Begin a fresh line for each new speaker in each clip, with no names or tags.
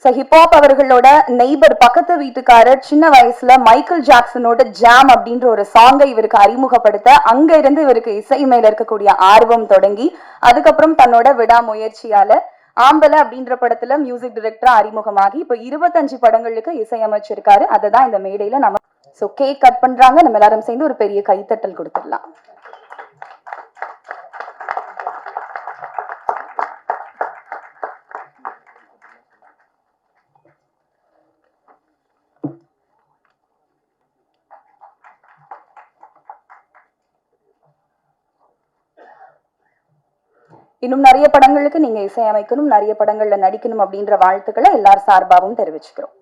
Hip hop அவர்களோட neighbour பக்கத்து வீட்டுக்காரர் சின்ன வயசுல மைக்கேல் ஜாக்சனோட ஜாம் அப்படின்ற ஒரு சாங்கை இவருக்கு அறிமுகப்படுத்த அங்க இருந்து இவருக்கு இசை மேல இருக்கக்கூடிய ஆர்வம் தொடங்கி அதுக்கப்புறம் தன்னோட விடாமுயற்சியால ஆம்பல அப்படின்ற படத்துல மியூசிக் டைரக்டரா அறிமுகமாகி இப்ப 25 படங்களுக்கு இசையமைச்சிருக்காரு. அததான் இந்த மேடையில நம்ம கேக் கட் பண்றாங்க. நம்ம எல்லாரும் சேர்ந்து ஒரு பெரிய கைத்தட்டல் கொடுத்துடலாம். இன்னும் நிறைய படங்களுக்கு நீங்க இசையமைக்கணும், நிறைய படங்கள்ல நடிக்கணும் அப்படின்ற வாழ்த்துக்களை எல்லார் சார்பாகவும் தெரிவிச்சுக்கிறோம்.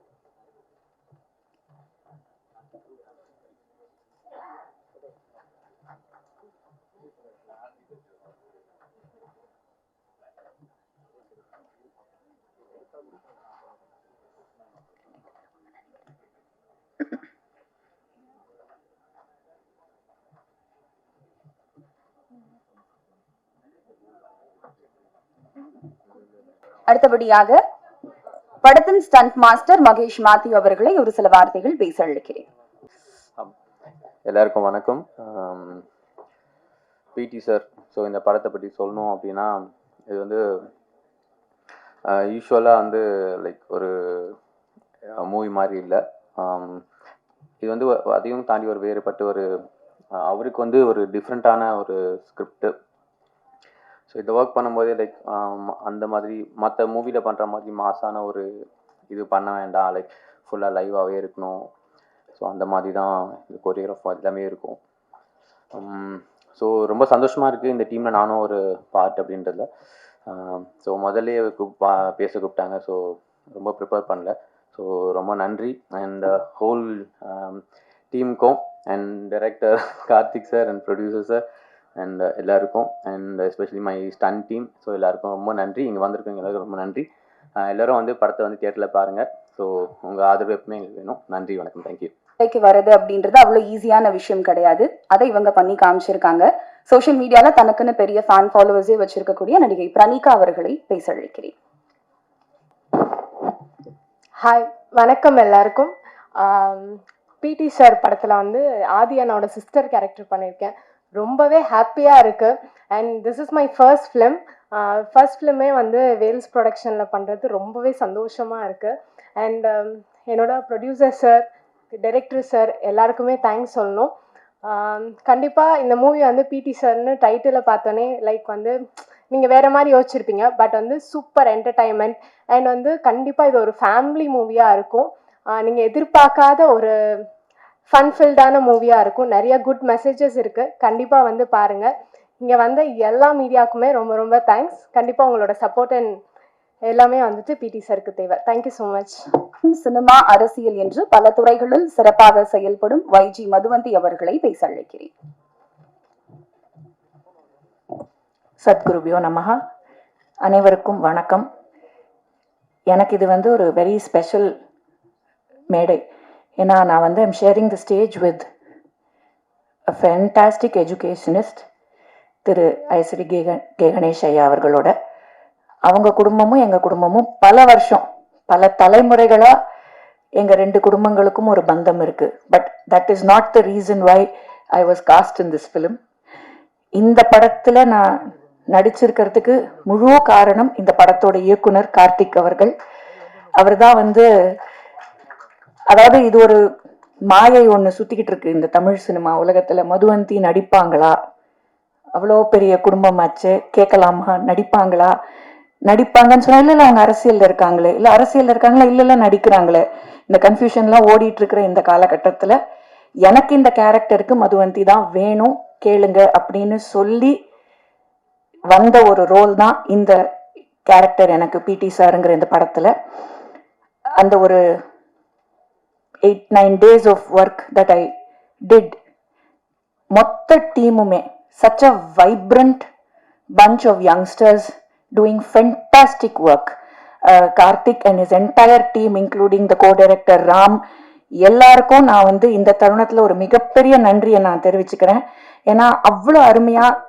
அடுத்தபடியாக படத்தின் ஸ்டண்ட் மாஸ்டர் மகேஷ் மாத்யூ அவர்களை ஒரு சில வார்த்தைகள் பேச அழைக்கிறேன்.
எல்லாருக்கும் வணக்கம். பிடி சார், ஸோ இந்த படத்தை பற்றி சொல்லணும் அப்படின்னா, இது வந்து யூஸ்வலாக வந்து லைக் ஒரு மூவி மாதிரி இல்லை. இது வந்து அதையும் தாண்டி ஒரு வேறுபட்டு ஒரு அவருக்கு வந்து ஒரு டிஃப்ரெண்ட்டான ஒரு ஸ்கிரிப்டு. ஸோ இதை ஒர்க் பண்ணும்போதே லைக் அந்த மாதிரி மற்ற மூவியில் பண்ணுற மாதிரி மாசான ஒரு இது பண்ண வேண்டாம், லைக் ஃபுல்லாக லைவாகவே இருக்கணும். ஸோ அந்த மாதிரி தான் இந்த கொரியோகிராஃப் எல்லாமே இருக்கும். ஸோ ரொம்ப சந்தோஷமாக இருக்குது இந்த டீமில் நானும் ஒரு பார்ட் அப்படின்றதுல. ஸோ முதல்லே பேச கூப்பிட்டாங்க. ஸோ ரொம்ப ப்ரிப்பேர் பண்ணல. ஸோ ரொம்ப நன்றி. அண்ட் ஹோல் டீமுக்கும் and director Karthik sir and producer sir and எல்லாருக்கும் and especially my stunt team. So எல்லாருக்கும் ரொம்ப நன்றி. இங்கே வந்திருக்கவங்க எல்லாருக்கும் ரொம்ப நன்றி. எல்லோரும் வந்து படத்தை வந்து தியேட்டரில் பாருங்கள். ஸோ உங்கள் ஆதரவு எப்பவுமே எங்களுக்கு வேணும். நன்றி, வணக்கம், தேங்க்யூ.
வர்றது அப்படின்றது அவ்வளோ ஈஸியான விஷயம் கிடையாது. அதை இவங்க பண்ணி காமிச்சிருக்காங்க. சோஷியல் மீடியால தனக்குன்னு பெரிய ஃபேன் ஃபாலோவர்ஸே வச்சிருக்கக்கூடிய நடிகை பிரணிகா அவர்களை பேச அழைக்கிறேன்.
ஹாய், வணக்கம் எல்லாருக்கும். பிடி சார் படத்தில் வந்து ஆதியானோட சிஸ்டர் கேரக்டர் பண்ணியிருக்கேன். ரொம்பவே ஹாப்பியாக இருக்குது. And this is my first film. First ஃபிலிமே வந்து வேல்ஸ் ப்ரொடக்ஷனில் பண்ணுறது ரொம்பவே சந்தோஷமாக இருக்குது. அண்ட் என்னோட ப்ரொடியூசர் சார், டைரக்டர் சார் எல்லாருக்குமே தேங்க்ஸ் சொல்லணும். கண்டிப்பாக இந்த மூவி வந்து பிடி சார்னு டைட்டிலை பார்த்தோன்னே லைக் வந்து நீங்கள் வேறு மாதிரி யோசிச்சிருப்பீங்க. பட் வந்து சூப்பர் என்டர்டைன்மெண்ட். அண்ட் வந்து கண்டிப்பாக இது ஒரு ஃபேமிலி மூவியாக இருக்கும். நீங்கள் எதிர்பார்க்காத ஒரு ஃபன்ஃபில்டான மூவியாக இருக்கும். நிறைய குட் மெசேஜஸ் இருக்குது. கண்டிப்பாக வந்து பாருங்கள். இங்கே வந்த எல்லா மீடியாவுக்குமே ரொம்ப ரொம்ப தேங்க்ஸ். கண்டிப்பாக உங்களோட சப்போர்ட் அண்ட் எல்லாமே வந்துட்டு பிடி சாருக்கு தேவை. Thank you so much.
சினிமா, அரசியல் என்று பல துறைகளில் சிறப்பாக செயல்படும் வைஜி மதுவந்தி அவர்களை பேச அழைக்கிறேன்.
சத்குருபியோ நமஹ. அனைவருக்கும் வணக்கம். எனக்கு இது வந்து ஒரு வெரி ஸ்பெஷல் மேடை. ஏன்னா நான் வந்து I'm sharing the stage with a fantastic educationist Thiru Aishwari Ganesh ஐயா அவர்களோட. அவங்க குடும்பமும் எங்கள் குடும்பமும் பல வருஷம், பல தலைமுறைகளாக எங்கள் ரெண்டு குடும்பங்களுக்கும் ஒரு பந்தம் இருக்குது. But that is not the reason why I was cast in this film. இந்த படத்தில் நான் நடிச்சிருக்கிறதுக்கு முழு காரணம் இந்த படத்தோட இயக்குனர் கார்த்திக் அவர்கள். அவர் தான் வந்து, அதாவது இது ஒரு மாயை ஒன்று சுற்றிக்கிட்டு இருக்கு இந்த தமிழ் சினிமா உலகத்தில். மதுவந்தி நடிப்பாங்களா, அவ்வளோ பெரிய குடும்பமாச்சு, கேட்கலாமா, நடிப்பாங்களா, நடிப்பாங்கன்னு சொன்னா இல்லை அவங்க அரசியலில் இருக்காங்களே, இல்லை அரசியலில் இருக்காங்களா, இல்லை நடிக்கிறாங்களே, இந்த கன்ஃபியூஷன்லாம் ஓடிட்டு இருக்கிற இந்த காலகட்டத்தில் எனக்கு இந்த கேரக்டருக்கு மதுவந்தி தான் வேணும், கேளுங்க அப்படின்னு சொல்லி வந்த ஒரு ரோல் தான் இந்த கேரக்டர் எனக்கு பிடி சாருங்கிற இந்த படத்தில். அந்த ஒரு 8-9 days of work that I did, மொத்த டீமுமே such a vibrant bunch of youngsters doing fantastic work. Karthik and his entire team including the co-director Ram, எல்லாருக்கும் நான் வந்து இந்த தருணத்தில் ஒரு மிகப்பெரிய நன்றியை நான் தெரிவிச்சுக்கிறேன். ஏன்னா அவ்வளோ அருமையாக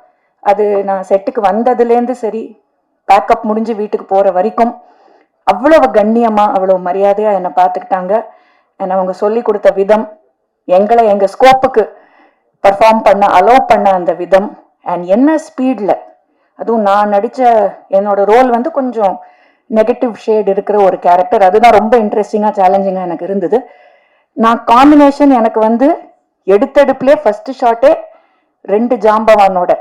அது நான் செட்டுக்கு வந்ததுலேருந்து சரி, பேக்கப் முடிஞ்சு வீட்டுக்கு போகிற வரைக்கும் அவ்வளவு கண்ணியமாக அவ்வளோ மரியாதையாக என்னை பார்த்துக்கிட்டாங்க. என்னை அவங்க சொல்லி கொடுத்த விதம், எங்களை எங்கள் ஸ்கோப்புக்கு பர்ஃபார்ம் பண்ண அலோவ் பண்ண அந்த விதம், அண்ட் என்ன ஸ்பீடில், அதுவும் நான் நடித்த என்னோட ரோல் வந்து கொஞ்சம் நெகட்டிவ் ஷேட் இருக்கிற ஒரு கேரக்டர். அதுதான் ரொம்ப இன்ட்ரெஸ்டிங்காக சேலஞ்சிங்காக எனக்கு இருந்தது. நான் காம்பினேஷன் எனக்கு வந்து எடுத்தெடுப்புலேயே ஃபர்ஸ்ட் ஷாட்டே 2 ஜாம்பவானோட,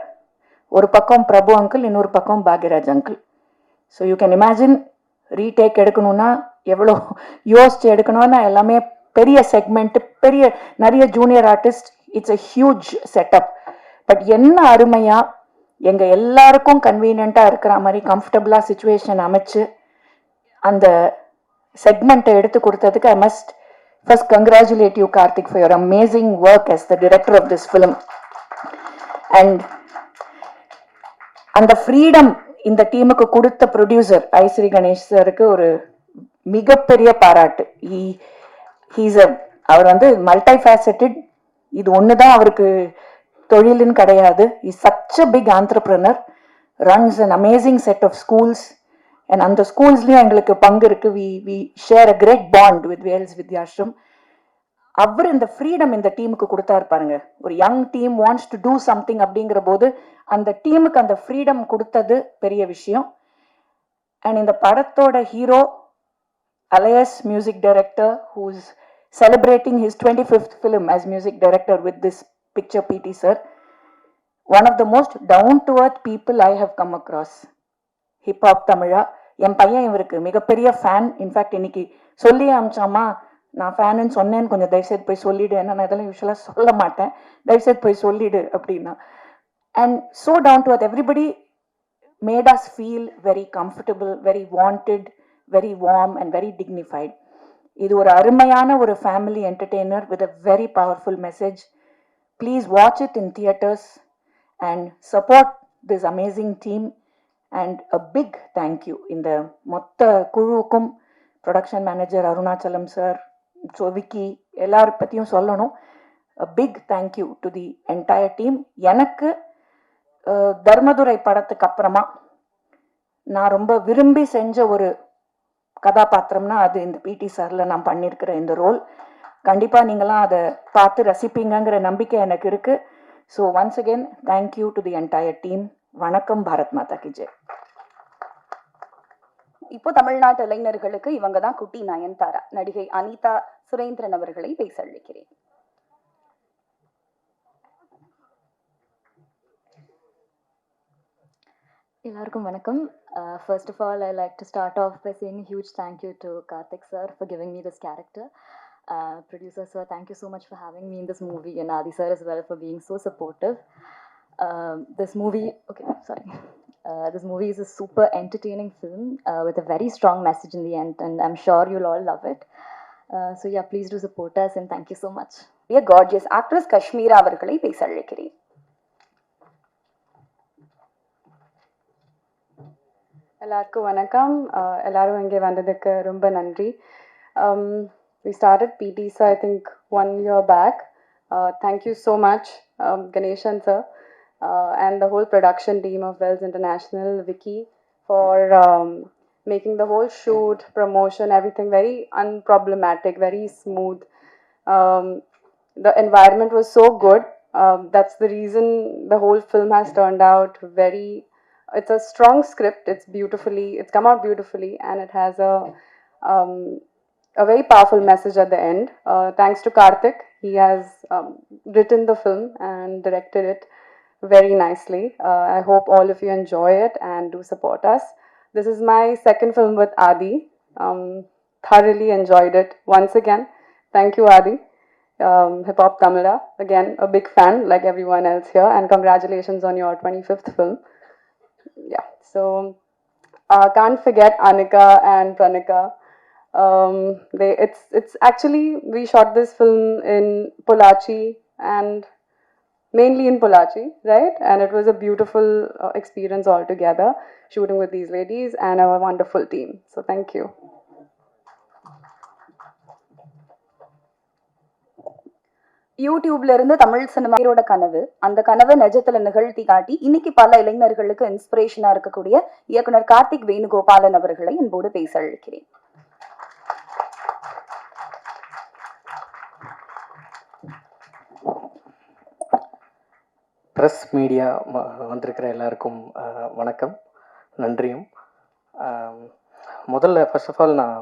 ஒரு பக்கம் பிரபு அங்கிள், இன்னொரு பக்கம் Bhagyaraj uncle. So you can imagine retake எடுக்கணும்னா எவ்வளோ யோசிச்சு எடுக்கணும்னா, எல்லாமே பெரிய செக்மெண்ட், பெரிய நிறைய junior artist, it's a huge setup. But என்ன அருமையாக எங்கள் எல்லாருக்கும் கன்வீனியண்ட்டாக இருக்கிற மாதிரி கம்ஃபர்டபுளாக சுச்சுவேஷன் அமைச்சு அந்த செக்மெண்ட்டை எடுத்து கொடுத்ததுக்கு I must first congratulate you, Karthik, for your amazing work as the director of this film. And அந்த ஃப்ரீடம் இந்த டீமுக்கு கொடுத்த ப்ரொடியூசர் ஐஸ்ரீ கணேஷ் சாருக்கு ஒரு மிகப்பெரிய பாராட்டு. அவர் வந்து மல்டி ஃபேசட்டட். இது ஒன்று தான் அவருக்கு தொழிலுன்னு கிடையாது. Is such a big entrepreneur, runs an amazing set of schools. And அந்த ஸ்கூல்ஸ்லேயும் எங்களுக்கு பங்கு இருக்கு. We share a great bond with Vels Vidyashram. அவர் இந்த ஃப்ரீடம் இந்த டீமுக்கு கொடுத்தாரு பாருங்க. ஒரு young team wants to do something அப்படிங்கிற போது அந்த டீமுக்கு அந்த ஃப்ரீடம் கொடுத்தது பெரிய விஷயம். அண்ட் இந்த படத்தோட hero alias music director, who's celebrating his 25th film as music director with this picture, PT sir. One of the most down to earth people I have come across. Hip hop Tamizha. என் பையன் இவருக்கு மிகப்பெரிய fan. In fact இன்னைக்கு சொல்லி அமிச்சாமா, நான் ஃபேனுன்னு சொன்னேன்னு கொஞ்சம் தயவுசெய்து போய் சொல்லிடு, ஏன்னா நான் இதெல்லாம் யூஸ்வலாக சொல்ல மாட்டேன், தயவுசெய்து போய் சொல்லிடு அப்படின்னா. And so down to earth, everybody made us feel very comfortable, very wanted, very warm and very dignified. இது ஒரு அருமையான ஒரு family entertainer with a very powerful message. Please watch it in theatres and support this amazing team. And a big thank you இந்த மொத்த குழுவுக்கும், production manager Arunachalam sir, so Vicky, எல்லார பற்றியும் சொல்லணும். A big thank you to the entire team. எனக்கு தர்மதுரை படத்துக்கு அப்புறமா நான் ரொம்ப விரும்பி செஞ்ச ஒரு கதாபாத்திரம்னா அது இந்த பிடி சாரில் நான் பண்ணியிருக்கிற இந்த ரோல். கண்டிப்பாக நீங்களாம் அதை பார்த்து ரசிப்பீங்கிற நம்பிக்கை எனக்கு இருக்குது. So once again thank you to the entire team. வணக்கம். பாரத் மாதா கி ஜெய்.
இப்போ தமிழ்நாட்டு இளைஞர்களுக்கு இவங்க தான் குட்டி நயன்தாரா. நடிகை அனிதா சுரேந்திரன் அவர்களை பேச அழைக்கிறேன்.
எல்லாருக்கும் வணக்கம். First of all, I like to start off by saying a huge thank you to Karthik sir for giving me this character. Producer sir, thank you so much for having me in this movie, and Adi sir as well for being so supportive. This movie is a super entertaining film with a very strong message in the end, and I'm sure you'll all love it. So yeah, please do support us, and thank you so much.
A gorgeous actress Kashmira அவர்களை பேச அழைக்கிறேன்.
எல்லாருக்கும் வணக்கம். எல்லாரும் இங்கே வந்ததுக்கு ரொம்ப நன்றி. We started PT sir I think 1 year back. Thank you so much Ganeshan sir and the whole production team of Wells International, Vicky, for making the whole shoot, promotion, everything very unproblematic, very smooth. The environment was so good. That's the reason the whole film has turned out very. It's a strong script. It's come out beautifully, and it has a very powerful message at the end. Thanks to Karthik, he has written the film and directed it very nicely. I hope all of you enjoy it and do support us. This is my second film with Adi. Thoroughly enjoyed it once again. Thank you, Adi. Hip Hop Tamila, again a big fan like everyone else here, and congratulations on your 25th film. Yeah, so can't forget Anika and Pranika. It's actually, we shot this film in Pollachi, and mainly in Pollachi, right? And it was a beautiful experience altogether, shooting with these ladies and our wonderful team. So thank you.
யூடியூப்ல இருந்து தமிழ் சினிமாவோட கனவு, அந்த கனவை நிஜத்துல நிகழ்த்தி காட்டி இன்னைக்கு பல இளைஞர்களுக்கு இன்ஸ்பிரேஷனா இருக்கக்கூடிய இயக்குனர் கார்த்திக் வேணுகோபாலன் அவர்களை என்போடு பேச அழைக்கிறேன்.
ப்ரெஸ் மீடியா வந்திருக்கிற எல்லாருக்கும் வணக்கம், நன்றியும். முதல்ல ஃபர்ஸ்ட் ஆஃப் ஆல் நான்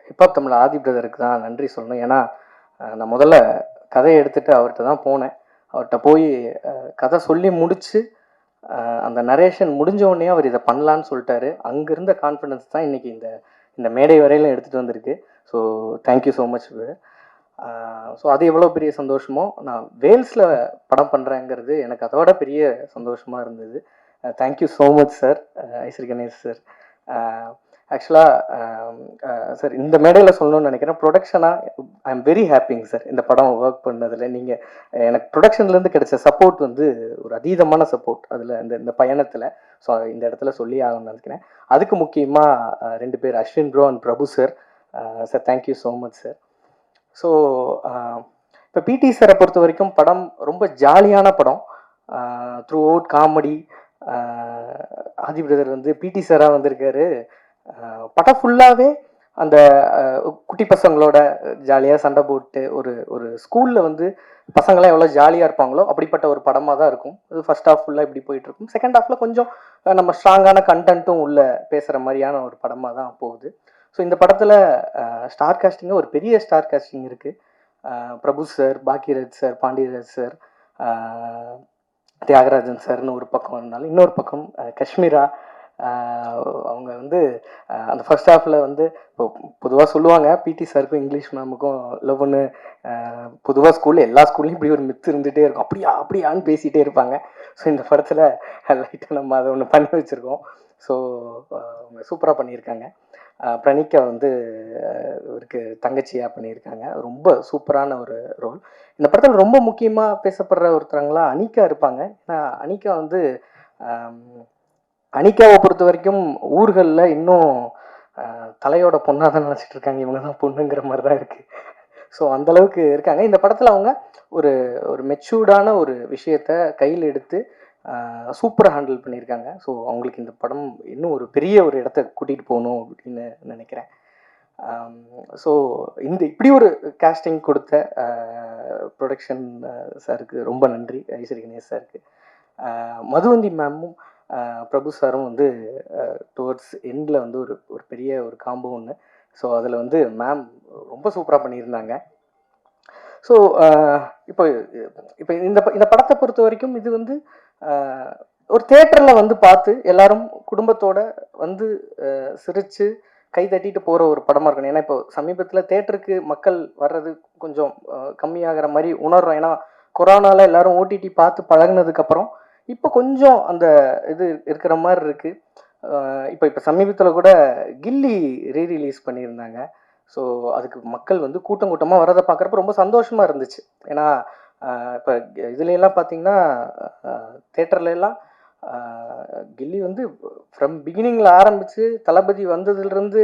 ஹிப்ஹாப் தமிழ் ஆதி பிரதருக்கு தான் நன்றி சொல்லணும். ஏன்னா நான் முதல்ல கதையை எடுத்துகிட்டு அவர்கிட்ட தான் போனேன். அவர்கிட்ட போய் கதை சொல்லி முடித்து அந்த நரேஷன் முடிஞ்ச உடனே அவர் இதை பண்ணலான்னு சொல்லிட்டாரு. அங்கேருந்த கான்ஃபிடன்ஸ் தான் இன்றைக்கி இந்த மேடை வரையிலும் எடுத்துகிட்டு வந்திருக்கு. So thank you so much. So அது எவ்வளோ பெரிய சந்தோஷமோ, நான் வேல்ஸில் படம் பண்ணுறேங்கிறது எனக்கு அதோட பெரிய சந்தோஷமாக இருந்தது. Thank you so much sir, Ishari Ganesh sir. ஆக்சுவலாக சார் இந்த மேடையில் சொல்லணும்னு நினைக்கிறேன், ப்ரொடக்ஷனாக ஐ எம் வெரி ஹாப்பிங்க சார். இந்த படம் ஒர்க் பண்ணதில் நீங்கள் எனக்கு ப்ரொடக்ஷன்லேருந்து கிடைச்ச சப்போர்ட் வந்து ஒரு அதீதமான சப்போர்ட் அதில் இந்த பயணத்தில். ஸோ இந்த இடத்துல சொல்லி ஆகணும்னு நினைக்கிறேன். அதுக்கு முக்கியமாக 2 பேர், Ashwin bro and Prabhu sir. Sir thank you so much sir. So இப்போ பிடி சாரை பொறுத்த வரைக்கும் படம் ரொம்ப ஜாலியான படம். Throughout comedy. Aadhi brother வந்து பிடி சாராக வந்திருக்காரு. படம் ஃபுல்லாகவே அந்த குட்டி பசங்களோட ஜாலியாக சண்டை போட்டு ஒரு ஸ்கூலில் வந்து பசங்களாம் எவ்வளோ ஜாலியாக இருப்பாங்களோ அப்படிப்பட்ட ஒரு படமாக தான் இருக்கும். இது ஃபர்ஸ்ட் ஹாஃப் ஃபுல்லாக இப்படி போயிட்டுருக்கும். செகண்ட் ஹாஃபில் கொஞ்சம் நம்ம ஸ்ட்ராங்கான கண்டென்ட்டும் உள்ள பேசுகிற மாதிரியான ஒரு படமாக தான் போகுது. ஸோ இந்த படத்தில் ஸ்டார் காஸ்டிங்காக ஒரு பெரிய ஸ்டார் காஸ்டிங் இருக்குது. Prabhu sir, Bhagyaraj sir, Pandiyaraj sir, Thiagarajan சார்னு ஒரு பக்கம் இருந்தாலும், இன்னொரு பக்கம் காஷ்மீரா. அவங்க வந்து அந்த ஃபர்ஸ்ட் ஹாஃபில் வந்து இப்போ பொதுவாக சொல்லுவாங்க பிடி சாருக்கும் இங்கிலீஷ் மேமுக்கும் லவ்னு. பொதுவாக ஸ்கூலில் எல்லா ஸ்கூல்லையும் இப்படி ஒரு மித்து இருந்துகிட்டே இருக்கும், அப்படியான்னு பேசிகிட்டே இருப்பாங்க. ஸோ இந்த படத்தில் லைட்டாக நம்ம அதை ஒன்று பண்ணி வச்சுருக்கோம். ஸோ அவங்க சூப்பராக பண்ணியிருக்காங்க. பிரணிகா வந்து இவருக்கு தங்கச்சியாக பண்ணியிருக்காங்க. ரொம்ப சூப்பரான ஒரு ரோல். இந்த படத்தில் ரொம்ப முக்கியமாக பேசப்படுற ஒருத்தவங்களா அனிகா இருப்பாங்க. ஏன்னா அனிகா வந்து அனிகாவை பொறுத்த வரைக்கும் ஊர்களில் இன்னும் தலையோட பொண்ணாக தான் நினச்சிட்டு இருக்காங்க, இவங்க தான் பொண்ணுங்கிற மாதிரி தான் இருக்குது. ஸோ அந்தளவுக்கு இருக்காங்க. இந்த படத்தில் அவங்க ஒரு மெச்சூர்டான ஒரு விஷயத்தை கையில் எடுத்து சூப்பராக ஹேண்டில் பண்ணியிருக்காங்க. ஸோ அவங்களுக்கு இந்த படம் இன்னும் ஒரு பெரிய ஒரு இடத்த கூட்டிகிட்டு போகணும் அப்படின்னு நினைக்கிறேன். ஸோ இப்படி ஒரு காஸ்டிங் கொடுத்த ப்ரொடக்ஷன் சாருக்கு ரொம்ப நன்றி, ஐஸ்வரி கணேஷ் சாருக்கு. மதுவந்தி மேமும் பிரபு சாரும் வந்து டுவர்ட்ஸ் எண்டில் வந்து ஒரு பெரிய ஒரு காம்போ ஒன்று. ஸோ அதில் வந்து மேம் ரொம்ப சூப்பராக பண்ணியிருந்தாங்க. ஸோ இப்போ இந்த படத்தை பொறுத்த வரைக்கும் இது வந்து ஒரு தேட்டரில் வந்து பார்த்து எல்லாரும் குடும்பத்தோட வந்து சிரித்து கை தட்டிட்டு போகிற ஒரு படமாக இருக்கணும். ஏன்னா இப்போ சமீபத்தில் தேட்டருக்கு மக்கள் வர்றது கொஞ்சம் கம்மியாகிற மாதிரி உணர்றோம். ஏன்னா கொரோனாவில் எல்லாரும் ஓடிடி பார்த்து பழகினதுக்கப்புறம் இப்போ கொஞ்சம் அந்த இது இருக்கிற மாதிரி இருக்குது. இப்போ சமீபத்தில் கூட கில்லி ரீரிலீஸ் பண்ணியிருந்தாங்க. ஸோ அதுக்கு மக்கள் வந்து கூட்டமாக வர்றதை பார்க்குறப்ப ரொம்ப சந்தோஷமாக இருந்துச்சு. ஏன்னா இப்போ இதுலெல்லாம் பார்த்தீங்கன்னா தேட்டர்லாம் கில்லி வந்து ஃப்ரம் பிகினிங்கில் ஆரம்பித்து தளபதி வந்ததுலேருந்து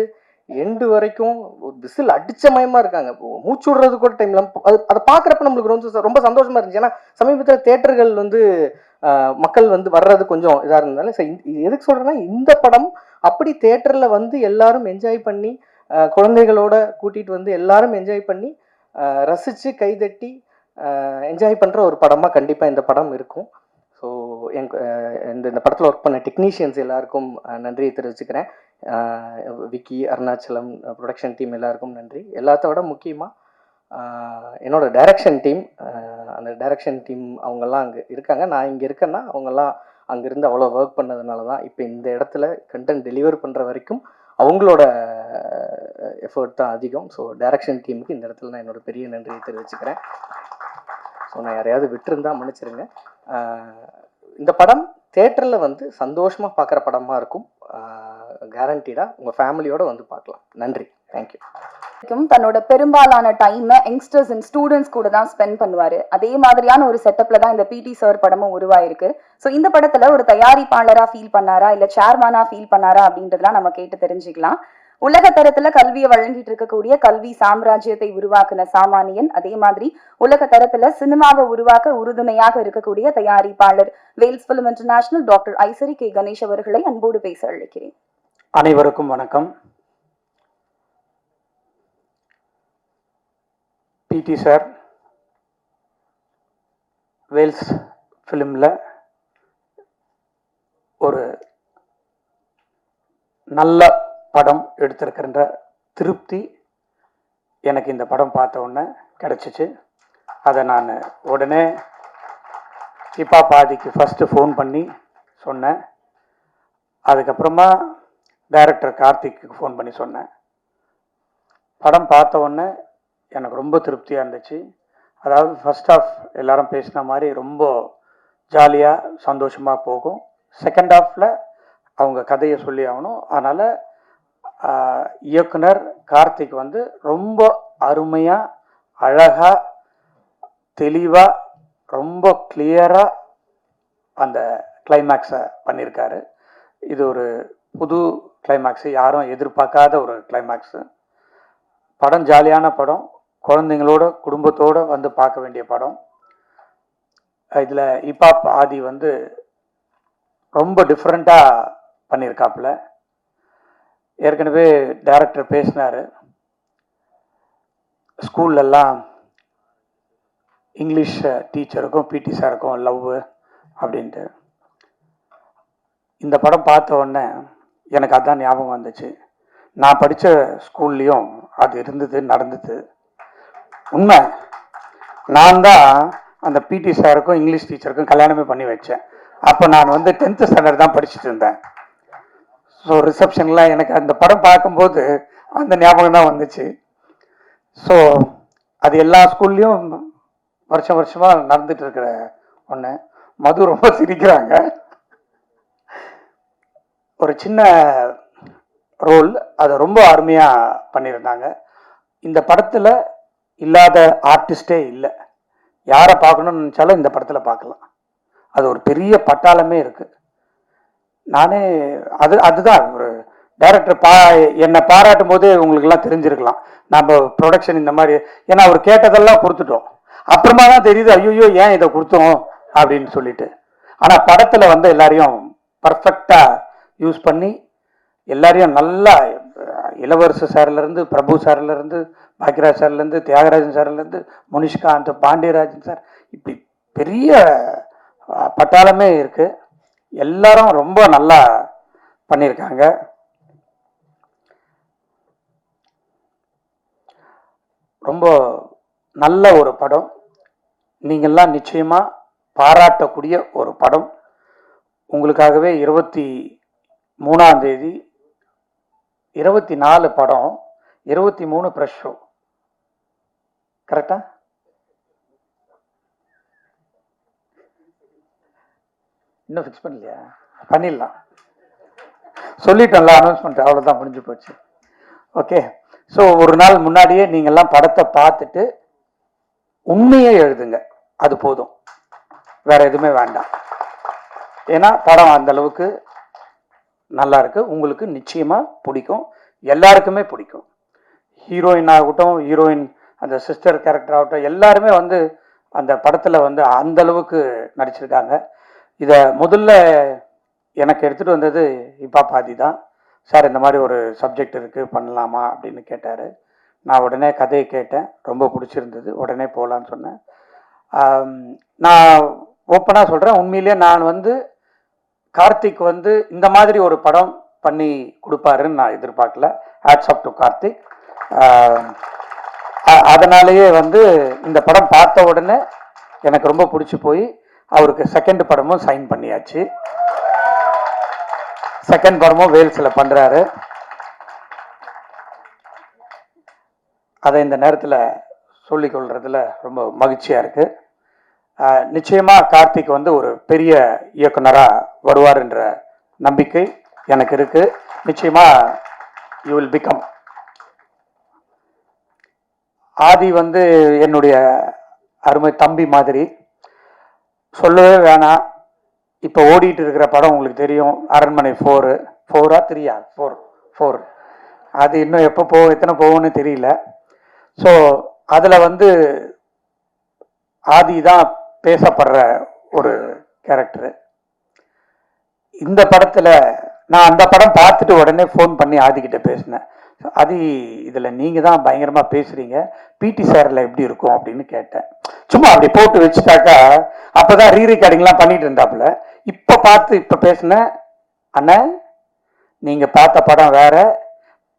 எண்டு வரைக்கும் ஒரு விசில் அடிச்ச மயமாக இருக்காங்க. மூச்சு விடுறது கூட டைமில் அதை பார்க்குறப்ப நம்மளுக்கு ரொம்ப சந்தோஷமாக இருந்துச்சு. ஏன்னா சமீபத்தில் தேட்டர்கள் வந்து மக்கள் வந்து வர்றது கொஞ்சம் இதாக இருந்தாலும் எதுக்கு சொல்கிறேன்னா இந்த படம் அப்படி தேட்டரில் வந்து எல்லாரும் என்ஜாய் பண்ணி குழந்தைகளோட கூட்டிகிட்டு வந்து எல்லாரும் என்ஜாய் பண்ணி ரசித்து கைதட்டி என்ஜாய் பண்ணுற ஒரு படமாக கண்டிப்பாக இந்த படம் இருக்கும். ஸோ இந்த படத்தில் ஒர்க் பண்ண டெக்னீஷியன்ஸ் எல்லாருக்கும் நன்றியை தெரிவிச்சுக்கிறேன். விக்கி, அருணாச்சலம், ப்ரொடக்ஷன் டீம் எல்லாருக்கும் நன்றி. எல்லாத்தோட முக்கியமாக என்னோட டைரக்ஷன் டீம், அந்த டைரக்ஷன் டீம் அவங்கெல்லாம் அங்கே இருக்காங்க. நான் இங்கே இருக்கேன்னா அவங்கெல்லாம் அங்கேருந்து அவ்வளோ ஒர்க் பண்ணதுனால தான் இப்போ இந்த இடத்துல கண்டென்ட் டெலிவர் பண்ணுற வரைக்கும் அவங்களோட எஃபர்ட் தான் அதிகம். ஸோ டைரக்ஷன் டீமுக்கு இந்த இடத்துல நான் என்னோட பெரிய நன்றியை தெரிவிச்சுக்கிறேன். ஸோ நான் யாரையாவது விட்டுருந்தா மன்னிச்சிருங்க. இந்த படம் தேட்டரில் வந்து சந்தோஷமாக பார்க்குற படமாக இருக்கும். கேரண்டீடாக உங்கள் ஃபேமிலியோடு வந்து பார்க்கலாம். நன்றி, தேங்க்யூ.
தன்னோட பெரும்பாலான டைமை யங்ஸ்டர்ஸ் அண்ட் ஸ்டூடெண்ட்ஸ் கூட தான் ஸ்பெண்ட் பண்ணுவாரு. அதே மாதிரியான ஒரு செட்டப்ல தான் இந்த பிடி சார் படமும் உருவாயிருக்கு. ஸோ இந்த படத்துல ஒரு தயாரிப்பாளரா ஃபீல் பண்ணாரா இல்ல சேர்மனா ஃபீல் பண்ணாரா அப்படின்றதுலாம் நம்ம கேட்டு தெரிஞ்சுக்கலாம். உலக தரத்துல கல்வியை வழங்கிட்டு இருக்கக்கூடிய கல்வி சாம்ராஜ்யத்தை உருவாக்குன சாமானியன், அதே மாதிரி உலக தரத்துல சினிமாவை உருவாக்க உறுதுணையாக இருக்கக்கூடிய தயாரிப்பாளர் Vels film international doctor Ishari K Ganesh அவர்களை அன்போடு பேச அழைக்கிறேன்.
அனைவருக்கும் வணக்கம். பிடி சார் வேல்ஸ் ஃபிலிமில் ஒரு நல்ல படம் எடுத்திருக்கின்ற திருப்தி எனக்கு இந்த படம் பார்த்த உடனே கிடச்சிச்சு. அதை நான் உடனே ஹிப்பா பாதிக்கு ஃபஸ்ட்டு ஃபோன் பண்ணி சொன்னேன். அதுக்கப்புறமா டைரக்டர் கார்த்திக்கு ஃபோன் பண்ணி சொன்னேன். படம் பார்த்த உடனே எனக்கு ரொம்ப திருப்தியாக இருந்துச்சு. அதாவது ஃபர்ஸ்ட் ஆஃப் எல்லாரும் பேசின மாதிரி ரொம்ப ஜாலியாக சந்தோஷமாக போகும். செகண்ட் ஹாஃபில் அவங்க கதையை சொல்லி ஆகணும். அதனால் இயக்குனர் கார்த்திக் வந்து ரொம்ப அருமையாக, அழகாக, தெளிவாக, ரொம்ப கிளியராக அந்த கிளைமேக்ஸை பண்ணியிருக்காரு. இது ஒரு புது கிளைமேக்ஸு, யாரும் எதிர்பார்க்காத ஒரு கிளைமேக்ஸு. படம் ஜாலியான படம், குழந்தைங்களோட குடும்பத்தோடு வந்து பார்க்க வேண்டிய படம். இதில் ஹிப்ஹாப் ஆதி வந்து ரொம்ப டிஃப்ரெண்ட்டாக பண்ணியிருக்காப்புல. ஏற்கனவே டைரக்டர் பேசினார், ஸ்கூல்லெல்லாம் இங்கிலீஷ் டீச்சருக்கும் பிடி சாருக்கும் லவ் அப்படின்ட்டு. இந்த படம் பார்த்த உடனே எனக்கு அதான் ஞாபகம் வந்துச்சு. நான் படித்த ஸ்கூல்லையும் அது இருந்தது, நடந்தது. உண்மை, நான் தான் அந்த பிடி சாருக்கும் இங்கிலீஷ் டீச்சருக்கும் கல்யாணமே பண்ணி வச்சேன். அப்போ நான் வந்து 10th ஸ்டாண்டர்ட் தான் படிச்சுட்டு இருந்தேன். ஸோ ரிசப்ஷன்லாம் எனக்கு அந்த படம் பார்க்கும்போது அந்த ஞாபகம் தான் வந்துச்சு. ஸோ அது எல்லா ஸ்கூல்லையும் வருஷமாக நடந்துட்டு இருக்கிற ஒன்று. மது ரொம்ப சிரிக்கிறாங்க. ஒரு சின்ன ரோல், அதை ரொம்ப அருமையாக பண்ணியிருந்தாங்க. இந்த படத்தில் இல்லாத ஆர்டிஸ்டே இல்லை. யாரை பார்க்கணும்னு நினச்சாலும் இந்த படத்தில் பார்க்கலாம். அது ஒரு பெரிய பட்டாளமே இருக்குது. நானே அதுதான் ஒரு டைரக்டர் என்னை பாராட்டும் போதே உங்களுக்கெல்லாம் தெரிஞ்சிருக்கலாம். நம்ம ப்ரொடக்ஷன் இந்த மாதிரி, ஏன்னா அவர் கேட்டதெல்லாம் கொடுத்துட்டோம். அப்புறமா தான் தெரியுது, ஐயோ ஏன் இதை கொடுத்தோம் அப்படின்னு சொல்லிட்டு. ஆனால் படத்தில் வந்து எல்லாரையும் பர்ஃபெக்டாக யூஸ் பண்ணி எல்லாரையும் நல்லா, இளவரசு சார்லேருந்து, பிரபு சார்லேருந்து, பாக்யராஜ் சார்லேருந்து, தியாகராஜன் சார்லேருந்து, முனிஷ்காந்த், பாண்டியராஜன் சார், இப்படி பெரிய பட்டாளமே இருக்குது. எல்லாரும் ரொம்ப நல்லா பண்ணியிருக்காங்க. ரொம்ப நல்ல ஒரு படம். நீங்கள்லாம் நிச்சயமாக பாராட்டக்கூடிய ஒரு படம். உங்களுக்காகவே 23ஆம் தேதி 24 படம், 23 ப்ரெஷ் ஷோ. கரெக்டா? இன்னும் ஃபிக்ஸ் பண்ணலையா? பண்ணிடலாம், சொல்லிட்டோம்ல, அனௌன்ஸ்மெண்ட் அவ்வளோதான், முடிஞ்சு போச்சு. ஓகே. ஸோ ஒரு நாள் முன்னாடியே நீங்கள்லாம் படத்தை பார்த்துட்டு உண்மையே எழுதுங்க, அது போதும், வேற எதுவுமே வேண்டாம். ஏன்னா படம் அந்த அளவுக்கு நல்லா இருக்கு. உங்களுக்கு நிச்சயமாக பிடிக்கும், எல்லாருக்குமே பிடிக்கும். ஹீரோயின் ஆகட்டும், ஹீரோயின் அந்த சிஸ்டர் கேரக்டர் ஆகட்டும், எல்லாருமே வந்து அந்த படத்தில் வந்து அந்த அளவுக்கு நடிச்சிருக்காங்க. இதை முதல்ல எனக்கு எடுத்துகிட்டு வந்தது ஹிப்ஹாப் ஆதி தான். சார் இந்த மாதிரி ஒரு சப்ஜெக்ட் இருக்குது, பண்ணலாமா அப்படின்னு கேட்டார். நான் உடனே கதையை கேட்டேன், ரொம்ப பிடிச்சிருந்தது, உடனே போகலான்னு சொன்னேன். நான் ஓப்பனாக சொல்கிறேன், உண்மையிலே நான் வந்து கார்த்திக் வந்து இந்த மாதிரி ஒரு படம் பண்ணி கொடுப்பாருன்னு நான் எதிர்பார்க்கல. Hats off to Karthik. அதனாலேயே வந்து இந்த படம் பார்த்த உடனே எனக்கு ரொம்ப பிடிச்சி போய் அவருக்கு செகண்ட் படமும் சைன் பண்ணியாச்சு. செகண்ட் படமும் வேல்ஸில் பண்ணுறாரு. அதை இந்த நேரத்தில் சொல்லிக்கொள்றதுல ரொம்ப மகிழ்ச்சியாக இருக்குது. நிச்சயமாக கார்த்திக் வந்து ஒரு பெரிய இயக்குனராக வருவார் என்ற நம்பிக்கை எனக்கு இருக்குது. நிச்சயமாக யூ வில் பிகம். ஆதி வந்து என்னுடைய அருமை தம்பி மாதிரி, சொல்லவே வேணாம். இப்போ ஓடிட்டு இருக்கிற படம் உங்களுக்கு தெரியும், அரண்மனை 4 4 3 4 அது இன்னும் எப்போ போகும் எத்தனை போகும்னு தெரியல. ஸோ அதில் வந்து ஆதி தான் பேசப்படுற ஒரு கேரக்டரு. இந்த படத்தில் நான் அந்த படம் பார்த்துட்டு உடனே ஃபோன் பண்ணி ஆதிக்கிட்ட பேசினேன். ஆதி, இதில் நீங்கள் தான் பயங்கரமாக பேசுகிறீங்க, பிடி சாரில் எப்படி இருக்கும் அப்படின்னு கேட்டேன். சும்மா அப்படி போட்டு வச்சுட்டாக்கா அப்போ தான் ரீரெக்கார்டிங்லாம் பண்ணிட்டு இருந்தாப்புல. இப்போ பேசினேன், அண்ணன் நீங்கள் பார்த்த படம் வேற,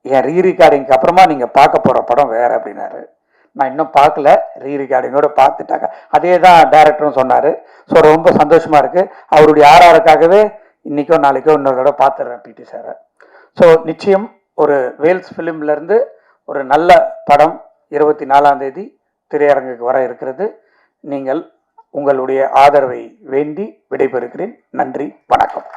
என் ரீரெக்கார்டிங்க்கு அப்புறமா நீங்கள் பார்க்க போகிற படம் வேற அப்படின்னாரு. நான் இன்னும் பார்க்கல, ரீரெக்கார்டிங்கோட பார்த்துட்டாங்க. அதே தான் டைரக்டரும் சொன்னார். ஸோ ரொம்ப சந்தோஷமாக இருக்குது. அவருடைய ஆர்ஆருக்காகவே இன்றைக்கோ நாளைக்கோ இன்னொரு தடவை பார்த்துடுறேன் பிடி சாரை. ஸோ நிச்சயம் ஒரு வேல்ஸ் ஃபிலிம்லேருந்து ஒரு நல்ல படம் 24ஆம் தேதி திரையரங்குக்கு வர இருக்கிறது. நீங்கள் உங்களுடைய ஆதரவை வேண்டி விடைபெறுகிறேன். நன்றி, வணக்கம்.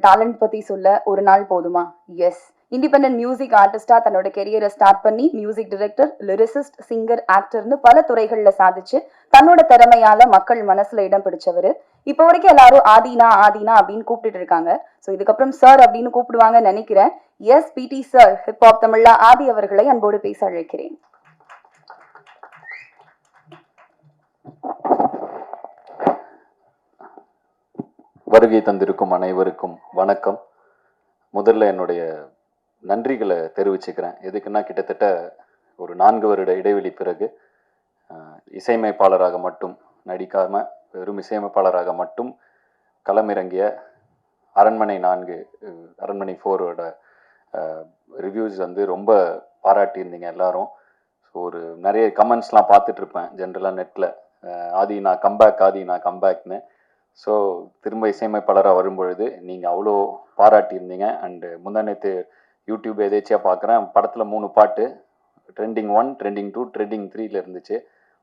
டேலண்ட் பத்தி சொல்ல ஒரு நாள் போதுமா? எஸ். இண்டிபெண்டன்ட் மியூசிக் ஆர்டிஸ்டா தன்னோட கெரியரை ஸ்டார்ட் பண்ணி மியூசிக் டைரக்டர், லிரிசிஸ்ட், சிங்கர், ஆக்டர்னு பல துறைகள்ல சாதிச்சு தன்னோட திறமையால மக்கள் மனசுல இடம் பிடிச்சவரு. இப்போ வரைக்கும் எல்லாரும் ஆதினா ஆதினா அப்படின்னு கூப்பிட்டு இருக்காங்க. ஸோ இதுக்கப்புறம் சார் அப்படின்னு கூப்பிடுவாங்கன்னு நினைக்கிறேன். எஸ், பிடி சார், ஹிப்ஹாப் தமிழ்ல ஆதி அவர்களை அன்போடு பேச அழைக்கிறேன்.
வருகை தந்திருக்கும் அனைவருக்கும் வணக்கம். முதல்ல என்னுடைய நன்றிகளை தெரிவிச்சுக்கிறேன். எதுக்குன்னா, கிட்டத்தட்ட ஒரு 4 வருட இடைவெளி பிறகு இசையமைப்பாளராக மட்டும் நடிக்காமல் வெறும் இசையமைப்பாளராக மட்டும் களமிறங்கிய அரண்மனை 4, அரண்மனை 4ஓட ரிவ்யூஸ் வந்து ரொம்ப பாராட்டியிருந்தீங்க எல்லாரும். ஸோ ஒரு நிறைய கமெண்ட்ஸ்லாம் பார்த்துட்ருப்பேன் ஜென்ரலாக நெட்டில், ஆதி நான் கம்பேக், ஆதி நான் கம்பேக்னு. ஸோ திரும்ப இசையமைப்பாளராக வரும்பொழுது நீங்கள் அவ்வளோ பாராட்டியிருந்தீங்க. அண்டு முந்தானேத்து யூடியூப் எதேச்சியாக பார்க்குறேன், படத்தில் 3 பாட்டு ட்ரெண்டிங் 1, ட்ரெண்டிங் 2, ட்ரெண்டிங் 3ல இருந்துச்சு.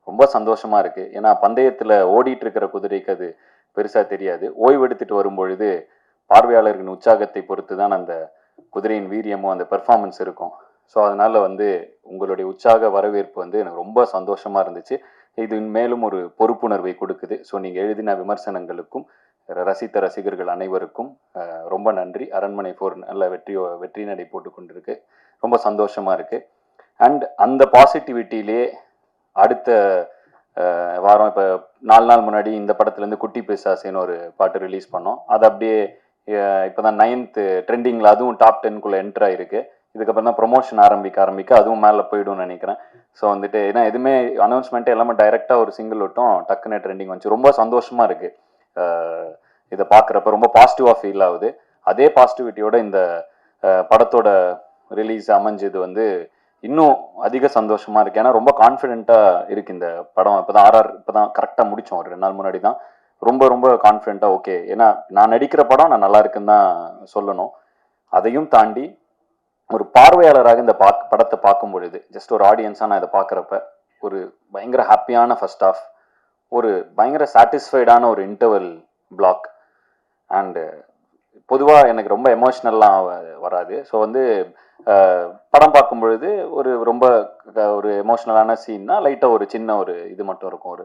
ரொம்ப சந்தோஷமாக இருக்குது. ஏன்னா பந்தயத்தில் ஓடிட்டு இருக்கிற குதிரைக்கு அது பெருசாக தெரியாது. ஓய்வு எடுத்துகிட்டு வரும்பொழுது பார்வையாளர்களின் உற்சாகத்தை பொறுத்து தான் அந்த குதிரையின் வீரியமும் அந்த பெர்ஃபார்மன்ஸ் இருக்கும். ஸோ அதனால் வந்து உங்களுடைய உற்சாக வரவேற்பு வந்து எனக்கு ரொம்ப சந்தோஷமாக இருந்துச்சு. இது மேலும் ஒரு பொறுப்புணர்வை கொடுக்குது. ஸோ நீங்கள் எழுதின விமர்சனங்களுக்கும் ரசித்த ரசிகர்கள் அனைவருக்கும் ரொம்ப நன்றி. அரண்மனை 4 நல்ல வெற்றி நடை போட்டு கொண்டிருக்கு. ரொம்ப சந்தோஷமாக இருக்குது. அண்ட் அந்த பாசிட்டிவிட்டியிலே அடுத்த வாரம் இப்போ 4 நாள் முன்னாடி இந்த படத்துலேருந்து குட்டி பிசாசின்னு ஒரு பாட்டு ரிலீஸ் பண்ணோம். அது அப்படியே இப்போ தான் 9th ட்ரெண்டிங்கில் அதுவும் டாப் 10க்குள்ளே என்ட்ரு ஆகிருக்கு. இதுக்கப்புறம் தான் ப்ரொமோஷன் ஆரம்பிக்க அதுவும் மேலே போய்டும்னு நினைக்கிறேன். ஸோ வந்துட்டு ஏன்னா எதுவுமே அனௌன்ஸ்மெண்ட்டு எல்லாமே டைரெக்டாக ஒரு சிங்கிள் விட்டும் டக்குன்னு ட்ரெண்டிங் வந்துச்சு. ரொம்ப சந்தோஷமாக இருக்குது இதை பார்க்குறப்ப. ரொம்ப பாசிட்டிவாக ஃபீல் ஆகுது. அதே பாசிட்டிவிட்டியோட இந்த படத்தோட ரிலீஸ் அமைஞ்சது வந்து இன்னும் அதிக சந்தோஷமாக இருக்குது. ஏன்னா ரொம்ப கான்ஃபிடென்ட்டாக இருக்குது இந்த படம். இப்போ தான் இப்போ தான் கரெக்டாக முடித்தோம், ஒரு 2 நாள் முன்னாடி தான். ரொம்ப கான்ஃபிடென்ட்டாக ஓகே. ஏன்னா நான் நடிக்கிற படம் நான் நல்லா இருக்குன்னு தான் சொல்லணும். அதையும் தாண்டி ஒரு பார்வையாளராக இந்த படத்தை பார்க்கும் பொழுது, ஜஸ்ட் ஒரு ஆடியன்ஸாக நான் இதை பார்க்குறப்ப ஒரு பயங்கர ஹாப்பியான ஃபர்ஸ்ட் ஆஃப், ஒரு பயங்கர சாட்டிஸ்ஃபைடான ஒரு இன்டர்வல் பிளாக். அண்டு பொதுவாக எனக்கு ரொம்ப எமோஷ்னல்லாம் வராது. ஸோ வந்து படம் பார்க்கும் பொழுது ரொம்ப ஒரு எமோஷ்னலான சீன்னா லைட்டாக ஒரு சின்ன ஒரு இது மட்டும் இருக்கும், ஒரு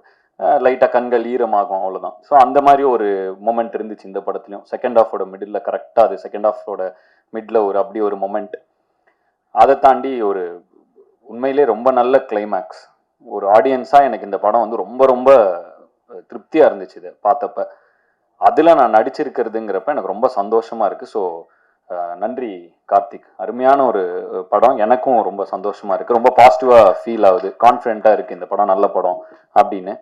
லைட்டாக கண்கள் ஈரமாகும், அவ்வளோதான். ஸோ அந்த மாதிரி ஒரு மொமெண்ட் இருந்துச்சு இந்த படத்துலையும். செகண்ட் ஹாஃபோட மிடில் கரெக்டாக அது செகண்ட் ஹாஃபோட மிடில் அப்படி ஒரு மொமெண்ட். அதை தாண்டி ஒரு உண்மையிலே ரொம்ப நல்ல கிளைமேக்ஸ். ஒரு ஆடியன்ஸாக எனக்கு இந்த படம் வந்து ரொம்ப திருப்தியாக இருந்துச்சு இதை பார்த்தப்ப. அதில் நான் நடிச்சிருக்கிறதுங்கிறப்ப எனக்கு ரொம்ப சந்தோஷமாக இருக்குது. ஸோ நன்றி கார்த்திக். அருமையான ஒரு படம். எனக்கும் ரொம்ப சந்தோஷமாக இருக்குது. ரொம்ப பாசிட்டிவாக ஃபீல் ஆகுது. கான்ஃபிடென்ட்டாக இருக்குது இந்த படம் நல்ல படம் அப்படின்னு.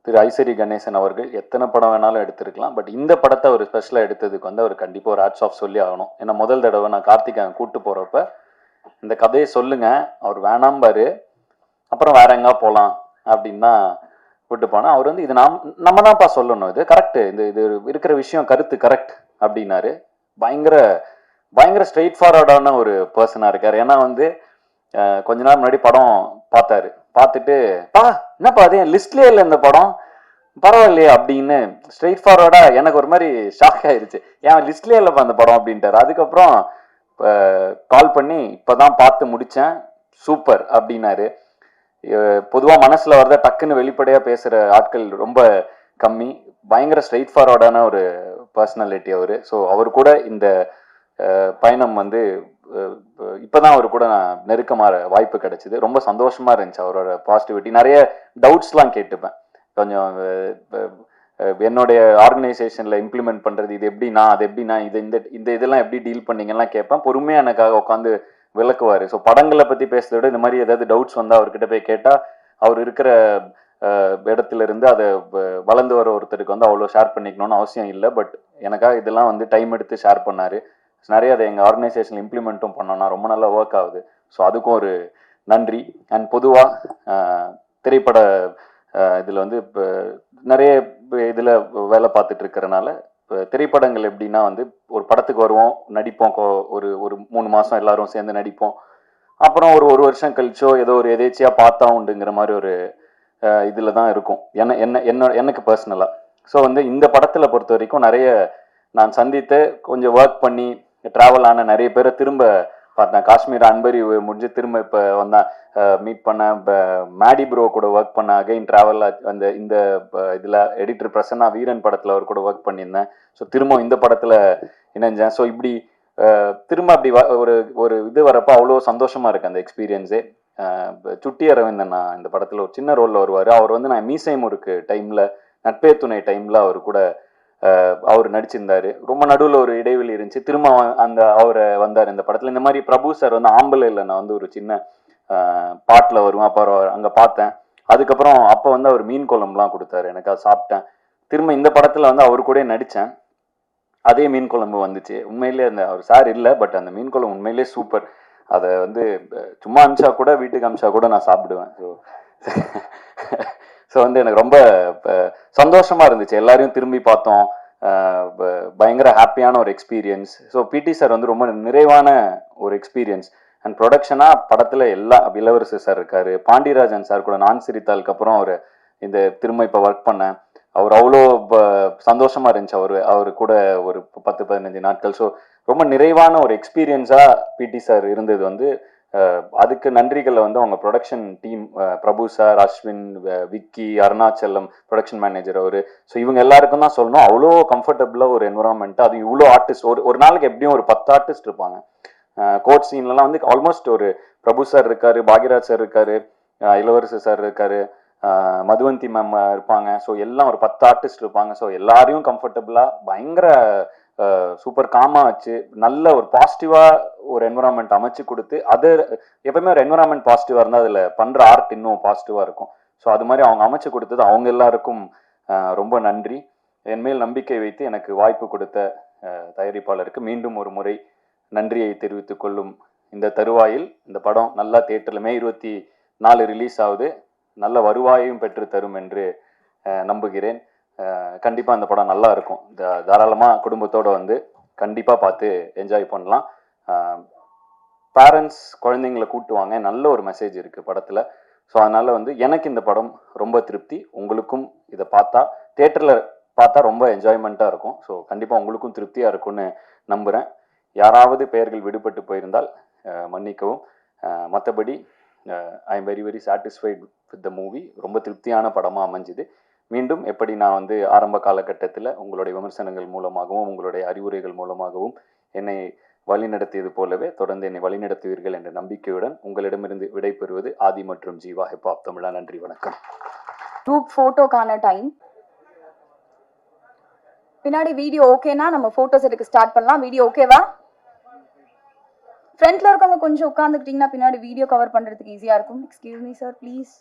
திரு ஐசரி கணேசன் அவர்கள் எத்தனை படம் வேணாலும் எடுத்திருக்கலாம். பட் இந்த படத்தை ஒரு ஸ்பெஷலாக எடுத்ததுக்கு வந்து அவர் கண்டிப்பாக ஒரு ஹேட்ஸ் ஆஃப் சொல்லி ஆகணும். ஏன்னா முதல் தடவை நான் கார்த்திக் அங்கே கூப்பிட்டு போகிறப்ப இந்த கதையை சொல்லுங்க, அவர் வேணாம்பாரு, அப்புறம் வேற எங்கா போகலாம் அப்படின்னு தான் கூப்பிட்டு போனால், அவர் வந்து இது நம்ம தான்ப்பா சொல்லணும், இது கரெக்டு, இது இருக்கிற விஷயம் கருத்து கரெக்ட் அப்படின்னாரு. பயங்கர ஸ்ட்ரெயிட் ஃபார்வர்டான ஒரு பர்சனாக இருக்கார். ஏன்னா வந்து கொஞ்ச நாள் முன்னாடி படம் பார்த்தாரு. பார்த்துட்டு என்னப்பா அது என் லிஸ்ட்லேயே இல்லை இந்த படம், பரவாயில்லையே அப்படின்னு ஸ்ட்ரெயிட் ஃபார்வர்டாக எனக்கு ஒரு மாதிரி ஷாக் ஆயிடுச்சு. என் லிஸ்ட்லேயே இல்லைப்பா அந்த படம் அப்படின்ட்டார். அதுக்கப்புறம் கால் பண்ணி இப்போ தான் பார்த்து முடித்தேன், சூப்பர் அப்படின்னாரு. பொதுவாக மனசில் வரத டக்குன்னு வெளிப்படையாக பேசுகிற ஆட்கள் ரொம்ப கம்மி. பயங்கர ஸ்ட்ரெயிட் ஃபார்வர்டான ஒரு பர்சனாலிட்டி அவர். ஸோ அவர் கூட இந்த பயணம் வந்து இப்போதான் அவர் கூட நான் நெருக்கமாக வாய்ப்பு கிடைச்சிது. ரொம்ப சந்தோஷமா இருந்துச்சு அவரோட பாசிட்டிவிட்டி. நிறைய டவுட்ஸ்லாம் கேட்டுப்பேன். கொஞ்சம் என்னுடைய ஆர்கனைசேஷனில் இம்ப்ளிமெண்ட் பண்ணுறது இது எப்படின்னா அது எப்படின்னா இது இந்த இதெல்லாம் எப்படி டீல் பண்ணீங்கலாம் கேட்பேன். பொறுமையாக எனக்காக உட்காந்து விளக்குவார். ஸோ படங்களை பற்றி பேசுறத விட இந்த மாதிரி ஏதாவது டவுட்ஸ் வந்தால் அவர்கிட்ட போய் கேட்டால் அவர் இருக்கிற இடத்துல இருந்து அதை வளர்ந்து வர ஒருத்தருக்கு வந்து அவ்வளோ ஷேர் பண்ணிக்கணும்னு அவசியம் இல்லை. பட் எனக்காக இதெல்லாம் வந்து டைம் எடுத்து ஷேர் பண்ணார். நிறைய அதை எங்கள் ஆர்கனைசேஷன் இம்ப்ளிமெண்ட்டும் பண்ணோன்னா ரொம்ப நல்லா ஒர்க் ஆகுது. ஸோ அதுக்கும் ஒரு நன்றி. அண்ட் பொதுவாக திரைப்பட இதில் வந்து இப்போ நிறைய இதில் வேலை பார்த்துட்டு இருக்கிறனால திரைப்படங்கள் எப்படின்னா வந்து ஒரு படத்துக்கு வருவோம், நடிப்போம், ஒரு 3 மாதம் எல்லாரும் சேர்ந்து நடிப்போம். அப்புறம் ஒரு வருஷம் கழிச்சோ ஏதோ ஒரு எதேச்சியாக பார்த்தா உண்டுங்கிற மாதிரி ஒரு இதில் தான் இருக்கும் எனக்கு பர்சனலாக. ஸோ வந்து இந்த படத்தில் பொறுத்த வரைக்கும் நிறைய நான் சந்தித்து கொஞ்சம் ஒர்க் பண்ணி ட்ராவல் ஆன நிறைய பேரை திரும்ப பார்த்தேன். காஷ்மீர் அன்பரி முடிஞ்சு திரும்ப இப்போ வந்தேன், மீட் பண்ணேன். இப்போ மேடி ப்ரோ கூட ஒர்க் பண்ணேன். அகைன் ட்ராவல் அந்த இந்த இதில் எடிட்டர் பிரசன்னா வீரன் படத்தில் அவர் கூட ஒர்க் பண்ணியிருந்தேன். ஸோ திரும்ப இந்த படத்தில் இணைஞ்சேன். ஸோ இப்படி திரும்ப அப்படி ஒரு இது வரப்போ அவ்வளோ சந்தோஷமாக இருக்குது அந்த எக்ஸ்பீரியன்ஸே. சுட்டி அரவிந்தன் நான் இந்த படத்தில் ஒரு சின்ன ரோலில் வருவார். அவர் வந்து நான் மீசை முறுக்கு டைமில் நட்பே துணை டைமில் அவர் கூட அவர் நடிச்சிருந்தாரு. ரொம்ப நடுவில் ஒரு இடைவெளி இருந்துச்சு. திரும்ப அவரை வந்தார் இந்த படத்தில். இந்த மாதிரி பிரபு சார் வந்து ஆம்பளை இல்லை நான் வந்து ஒரு சின்ன பாட்டில் வருவேன். அப்போ அங்கே பார்த்தேன். அதுக்கப்புறம் அப்போ வந்து அவர் மீன் குழம்புலாம் கொடுத்தாரு, எனக்கு அதை சாப்பிட்டேன். திரும்ப இந்த படத்தில் வந்து அவர் கூட நடித்தேன். அதே மீன் குழம்பு வந்துச்சு. உண்மையிலே அந்த அவர் சார் இல்லை, பட் அந்த மீன் குழம்பு உண்மையிலே சூப்பர். அதை வந்து சும்மா அமிச்சா கூட வீட்டுக்கு அமிச்சா கூட நான் சாப்பிடுவேன். ஸோ வந்து எனக்கு ரொம்ப சந்தோஷமாக இருந்துச்சு. எல்லாரையும் திரும்பி பார்த்தோம். பயங்கர ஹாப்பியான ஒரு எக்ஸ்பீரியன்ஸ். ஸோ பிடி சார் வந்து ரொம்ப நிறைவான ஒரு எக்ஸ்பீரியன்ஸ். அண்ட் ப்ரொடக்ஷனாக படத்தில் எல்லா இளவரசு சார் இருக்கார், பாண்டியராஜன் சார் கூட நான் சிரித்தாளுக்கு அப்புறம் அவர் இந்த திரும்ப இப்போ ஒர்க் பண்ணேன். அவர் அவ்வளோ சந்தோஷமாக இருந்துச்சு அவர் கூட ஒரு 10-15 நாட்கள். ஸோ ரொம்ப நிறைவான ஒரு எக்ஸ்பீரியன்ஸாக பிடி சார் இருந்தது. வந்து அதுக்கு நன்றிகளை வந்து அவங்க production team, Prabhu sir, Ashwin, Vicky, Arunachalam production manager அவர். ஸோ இவங்க எல்லாருக்கும் தான் சொல்லணும். அவ்வளோ கம்ஃபர்டபுளாக ஒரு என்வரான்மெண்ட்டு. அது இவ்வளோ ஆர்டிஸ்ட் ஒரு நாளைக்கு எப்படியும் ஒரு 10 ஆர்டிஸ்ட் இருப்பாங்க. கோட் சீன்லலாம் வந்து ஆல்மோஸ்ட் ஒரு பிரபு சார் இருக்காரு, பாக்யராஜ் சார் இருக்காரு, இளவரசு சார் இருக்காரு, மதுவந்தி மேம் இருப்பாங்க. ஸோ எல்லாம் ஒரு 10 ஆர்டிஸ்ட் இருப்பாங்க. ஸோ எல்லாரையும் கம்ஃபர்டபுளாக பயங்கர சூப்பர் காமாக வச்சு நல்ல ஒரு பாசிட்டிவாக ஒரு என்வரான்மெண்ட் அமைச்சு கொடுத்து, அது எப்பவுமே ஒரு என்வரான்மெண்ட் பாசிட்டிவாக இருந்தால் அதில் பண்ணுற ஆர்ட் இன்னும் பாசிட்டிவாக இருக்கும். ஸோ அது மாதிரி அவங்க அமைச்சு கொடுத்தது அவங்க எல்லாருக்கும் ரொம்ப நன்றி. என்மேல் நம்பிக்கை வைத்து எனக்கு வாய்ப்பு கொடுத்த தயாரிப்பாளருக்கு மீண்டும் ஒரு முறை நன்றியை தெரிவித்துக் கொள்ளும் இந்த தருவாயில் இந்த படம் நல்லா தியேட்டரில் May 24 ரிலீஸ் ஆகுது. நல்ல வருவாயையும் பெற்று தரும் என்று நம்புகிறேன். கண்டிப்பாக அந்த படம் நல்லா இருக்கும். தாராளமாக குடும்பத்தோடு வந்து கண்டிப்பாக பார்த்து என்ஜாய் பண்ணலாம். பேரண்ட்ஸ் குழந்தைங்களை கூட்டுவாங்க. நல்ல ஒரு மெசேஜ் இருக்குது படத்தில். ஸோ அதனால் வந்து எனக்கு இந்த படம் ரொம்ப திருப்தி. உங்களுக்கும் இதை பார்த்தா தியேட்டரில் பார்த்தா ரொம்ப என்ஜாய்மெண்ட்டாக இருக்கும். ஸோ கண்டிப்பாக உங்களுக்கும் திருப்தியாக இருக்கும்னு நம்புகிறேன். யாராவது பெயர்கள் விடுபட்டு போயிருந்தால் மன்னிக்கவும். மற்றபடி I am very very satisfied with the movie. ரொம்ப திருப்தியான படமாக அமைஞ்சுது. மீண்டும் எப்படி நான் வந்து ஆரம்ப காலகட்டத்தில் உங்களுடைய விமர்சனங்கள் மூலமாகவும் உங்களுடைய அறிவுரைகள் மூலமாகவும் என்னை வழிநடத்தியது போலவே தொடர்ந்து என்னை வழிநடத்துவீர்கள் என்ற நம்பிக்கையுடன் உங்களிடமிருந்து விடைபெறுவது ஆதி மற்றும் ஜீவா ஹிப்ஹாப் தமிழா. நன்றி, வணக்கம்.
குரூப் ஃபோட்டோக்கான டைம். பின்னாடி வீடியோ ஓகேனா நம்ம ஃபோட்டோஸ் எடுக்க ஸ்டார்ட் பண்ணலாம். வீடியோ ஓகேவா? ஃப்ரண்ட்ல இருக்கவங்க கொஞ்சம் உட்காந்துக்கிட்டீங்கன்னா பின்னாடி வீடியோ கவர் பண்றதுக்கு ஈஸியா இருக்கும். Excuse me sir please.